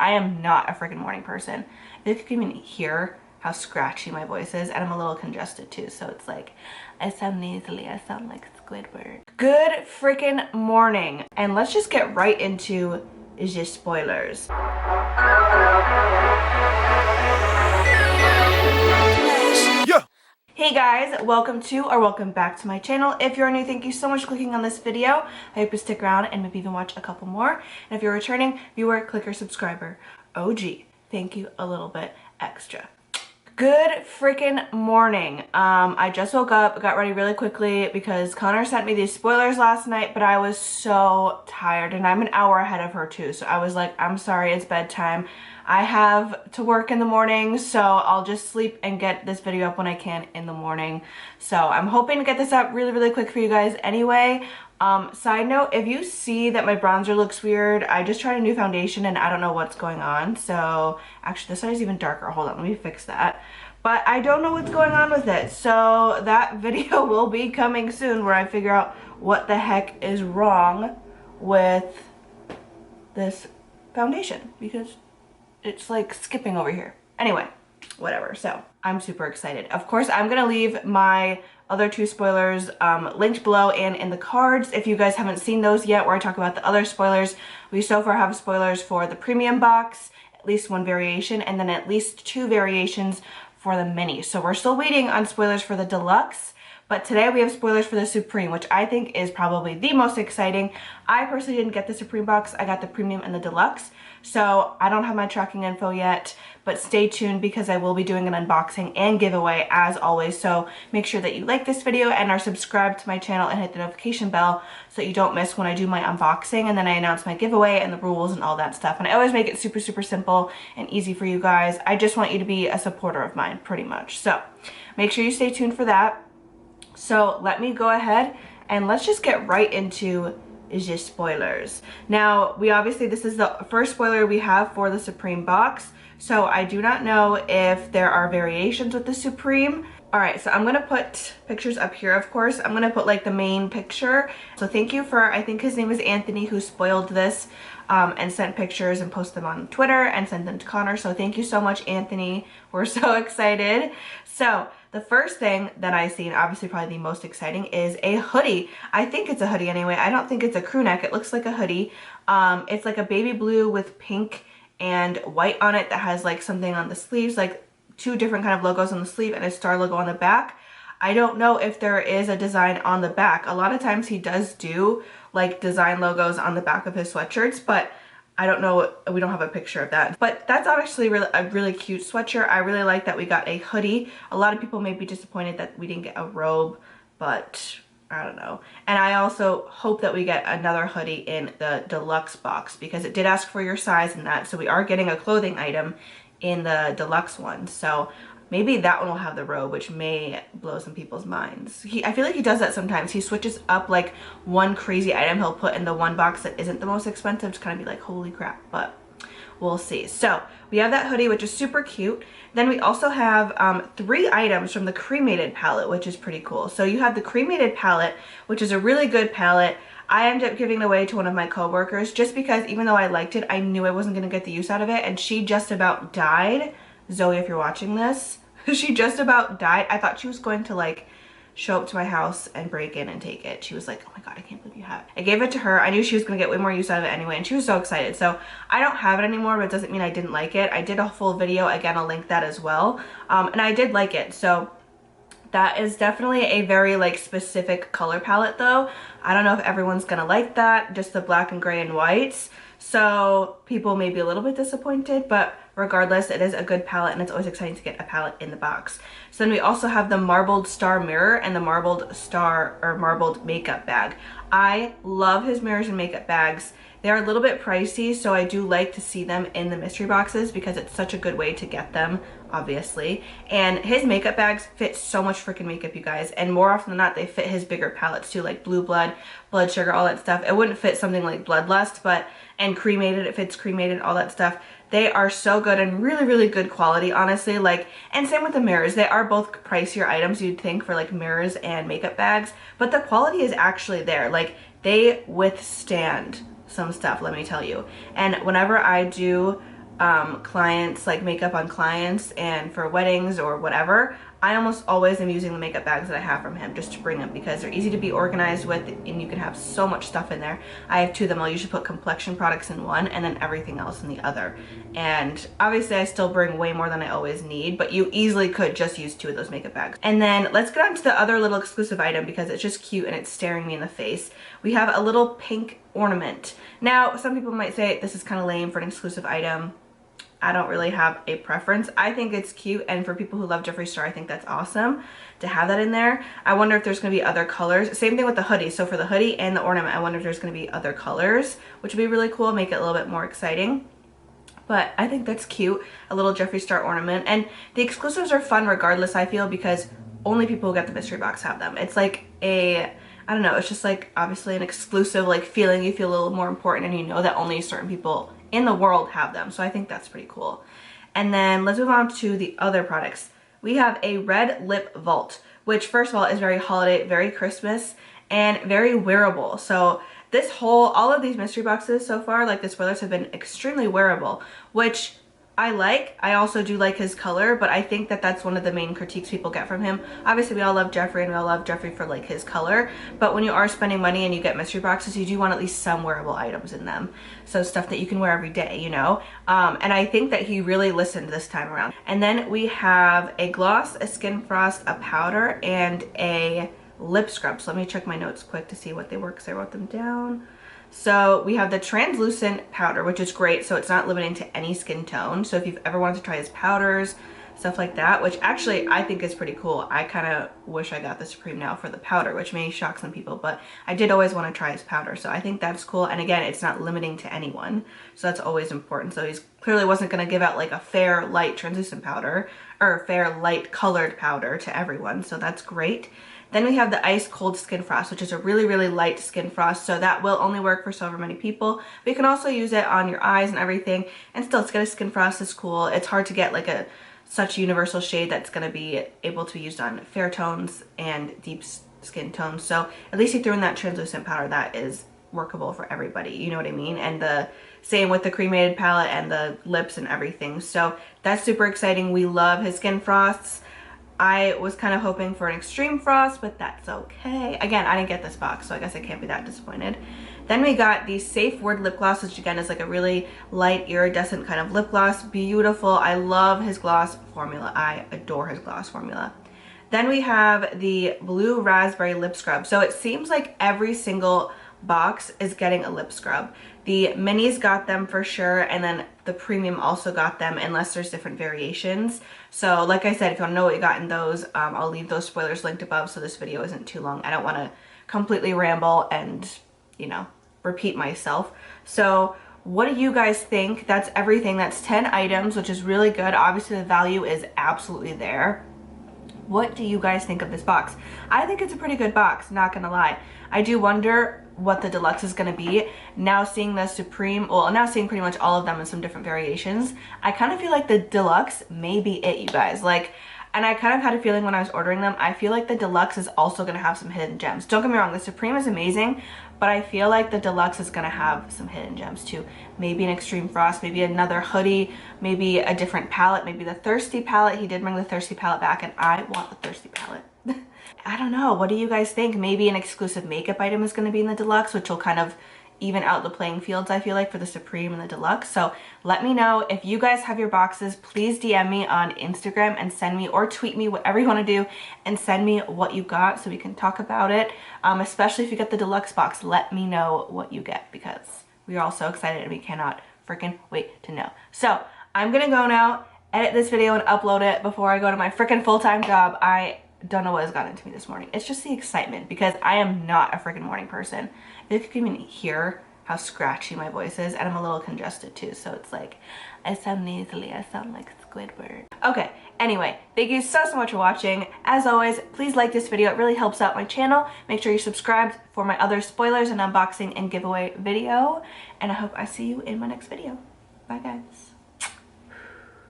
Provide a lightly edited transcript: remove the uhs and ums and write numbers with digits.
I am not a freaking morning person. I think you can even hear how scratchy my voice is, and I'm a little congested too, so it's like I sound nasally, I sound like Squidward. Good freaking morning, and let's just get right into the spoilers. Yeah. Hey guys, welcome back to my channel. If you're new, thank you so much for clicking on this video. I hope you stick around and maybe even watch a couple more. And if you're a returning viewer, clicker, subscriber, OG, thank you a little bit extra. Good freaking morning. I just woke up, got ready really quickly because Connor sent me these spoilers last night, but I was so tired, and I'm an hour ahead of her too. So I was like, I'm sorry, it's bedtime. I have to work in the morning, so I'll just sleep and get this video up when I can in the morning. So I'm hoping to get this up really quick for you guys anyway. Side note, if you see that my bronzer looks weird, I just tried a new foundation and I don't know what's going on. So actually this side is even darker. Hold on, let me fix that. But I don't know what's going on with it. So that video will be coming soon where I figure out what the heck is wrong with this foundation because it's like skipping over here. Anyway, whatever. So I'm super excited. Of course, I'm gonna leave my other two spoilers linked below and in the cards if you guys haven't seen those yet, where I talk about the other spoilers. We so far have spoilers for the premium box, at least one variation, and then at least two variations for the mini. So we're still waiting on spoilers for the deluxe, but today we have spoilers for the Supreme, which I think is probably the most exciting. I personally didn't get the Supreme box. I got the premium and the deluxe. So I don't have my tracking info yet, but stay tuned because I will be doing an unboxing and giveaway as always. So make sure that you like this video and are subscribed to my channel and hit the notification bell so you don't miss when I do my unboxing and then I announce my giveaway and the rules and all that stuff. And I always make it super simple and easy for you guys. I just want you to be a supporter of mine pretty much. So make sure you stay tuned for that. So let me go ahead and let's just get right into is just spoilers. Now, this is the first spoiler we have for the Supreme box, so I do not know if there are variations with the Supreme. All right, so I'm gonna put pictures up here, of course. I'm gonna put like the main picture. So thank you for, I think his name is Anthony, who spoiled this and sent pictures and posted them on Twitter and sent them to Connor. So thank you so much, Anthony. We're so excited. So the first thing that I see, and obviously probably the most exciting, is a hoodie. I think it's a hoodie anyway. I don't think it's a crew neck. It looks like a hoodie. It's like a baby blue with pink and white on it that has like something on the sleeves, like two different kind of logos on the sleeve and a star logo on the back. I don't know if there is a design on the back. A lot of times he does do like design logos on the back of his sweatshirts, but I don't know, we don't have a picture of that. But that's actually a really cute sweatshirt. I really like that we got a hoodie. A lot of people may be disappointed that we didn't get a robe, but I don't know. And I also hope that we get another hoodie in the deluxe box because it did ask for your size in that. So we are getting a clothing item in the deluxe one. So maybe that one will have the robe, which may blow some people's minds. I feel like he does that sometimes. He switches up like one crazy item he'll put in the one box that isn't the most expensive to kind of be like, holy crap, but we'll see. So we have that hoodie, which is super cute. Then we also have 3 items from the Cremated Palette, which is pretty cool. So you have the Cremated Palette, which is a really good palette. I ended up giving it away to one of my coworkers just because even though I liked it, I knew I wasn't gonna get the use out of it, and she just about died. Zoe, if you're watching this, she just about died. I thought she was going to like show up to my house and break in and take it. She was like, oh my god, I can't believe you have it. I gave it to her. I knew she was gonna get way more use out of it anyway, and she was so excited. So I don't have it anymore, but it doesn't mean I didn't like it. I did a full video, again, I'll link that as well, and I did like it. So that is definitely a very like specific color palette though. I don't know if everyone's gonna like that, just the black and gray and whites. So people may be a little bit disappointed, but regardless, it is a good palette and it's always exciting to get a palette in the box. So then we also have the marbled star mirror and the marbled star or marbled makeup bag. I love his mirrors and makeup bags. They're a little bit pricey, so I do like to see them in the mystery boxes because it's such a good way to get them, obviously. And his makeup bags fit so much freaking makeup, you guys. And more often than not, they fit his bigger palettes too, like Blue Blood, Blood Sugar, all that stuff. It wouldn't fit something like Bloodlust, but, and Cremated, it fits Cremated, all that stuff. They are so good and really good quality, honestly. Like, and same with the mirrors. They are both pricier items, you'd think, for like mirrors and makeup bags, but the quality is actually there. Like, they withstand some stuff, let me tell you. And whenever I do clients, like makeup on clients and for weddings or whatever, I almost always am using the makeup bags that I have from him just to bring them because they're easy to be organized with and you can have so much stuff in there. I have two of them. I'll usually put complexion products in one and then everything else in the other. And obviously I still bring way more than I always need, but you easily could just use two of those makeup bags. And then let's get on to the other little exclusive item because it's just cute and it's staring me in the face. We have a little pink ornament. Now, some people might say this is kind of lame for an exclusive item. I don't really have a preference. I think it's cute, and for people who love Jeffree Star, I think that's awesome to have that in there. I wonder if there's going to be other colors. Same thing with the hoodie. So for the hoodie and the ornament, I wonder if there's going to be other colors, which would be really cool, make it a little bit more exciting. But I think that's cute, a little Jeffree Star ornament. And the exclusives are fun regardless, I feel, because only people who get the mystery box have them. It's like a, I don't know, it's just like obviously an exclusive like feeling. You feel a little more important and you know that only certain people in the world have them. So I think that's pretty cool. And then let's move on to the other products. We have a red lip vault, which first of all is very holiday, very Christmas, and very wearable. So this whole, all of these mystery boxes so far, like the spoilers, have been extremely wearable, which I like. I also do like his color, but I think that that's one of the main critiques people get from him. Obviously, we all love Jeffree and we all love Jeffree for like his color, but when you are spending money and you get mystery boxes, you do want at least some wearable items in them. So stuff that you can wear every day, you know? And I think that he really listened this time around. And then we have a gloss, a skin frost, a powder, and a lip scrub. So let me check my notes quick to see what they were because I wrote them down. So we have the translucent powder, which is great. So it's not limiting to any skin tone. So if you've ever wanted to try his powders, stuff like that, which actually I think is pretty cool. I kind of wish I got the Supreme now for the powder, which may shock some people, but I did always want to try his powder. So I think that's cool. And again, it's not limiting to anyone. So that's always important. So he's clearly wasn't going to give out like a fair light translucent powder or fair light colored powder to everyone. So that's great. Then we have the Ice Cold Skin Frost, which is a really, really light skin frost. So that will only work for so many people. But you can also use it on your eyes and everything. And still, to get a skin frost is cool. It's hard to get like a such universal shade that's going to be able to be used on fair tones and deep skin tones. So at least he threw in that translucent powder that is workable for everybody. You know what I mean? And the same with the Cremated Palette and the lips and everything. So that's super exciting. We love his skin frosts. I was kind of hoping for an extreme frost, but that's okay. Again, I didn't get this box, so I guess I can't be that disappointed. Then we got the Safe Word lip gloss, which again is like a really light iridescent kind of lip gloss. Beautiful. I love his gloss formula. I adore his gloss formula. Then we have the Blue Raspberry lip scrub. So it seems like every single box is getting a lip scrub. The minis got them for sure, and then the premium also got them unless there's different variations. So like I said, if you want to know what you got in those, I'll leave those spoilers linked above so this video isn't too long. I don't want to completely ramble and, you know, repeat myself. So what do you guys think? That's everything. That's 10 items, which is really good. Obviously the value is absolutely there. What do you guys think of this box? I think it's a pretty good box, not gonna lie. I do wonder what the deluxe is gonna be. Now seeing the Supreme, well, now seeing pretty much all of them in some different variations, I kind of feel like the deluxe may be it, you guys. Like, and I kind of had a feeling when I was ordering them, I feel like the deluxe is also gonna have some hidden gems. Don't get me wrong, the Supreme is amazing, but I feel like the deluxe is gonna have some hidden gems too. Maybe an extreme frost, maybe another hoodie, maybe a different palette, maybe the Thirsty palette. He did bring the Thirsty palette back and I want the Thirsty palette. I don't know, what do you guys think? Maybe an exclusive makeup item is gonna be in the deluxe, which will kind of even out the playing fields, I feel like, for the Supreme and the deluxe. So let me know if you guys have your boxes. Please DM me on Instagram and send me, or tweet me, whatever you want to do, and send me what you got so we can talk about it. Especially if you get the deluxe box, let me know what you get because we are all so excited and we cannot freaking wait to know. So I'm gonna go now, edit this video and upload it before I go to my freaking full-time job. I don't know what has gotten into me this morning. It's just the excitement because I am not a freaking morning person. You can even hear how scratchy my voice is, and I'm a little congested too, so it's like I sound nasally. I sound like Squidward. Okay, anyway, thank you so much for watching. As always, please like this video. It really helps out my channel. Make sure you're subscribed for my other spoilers and unboxing and giveaway video, and I hope I see you in my next video. Bye guys.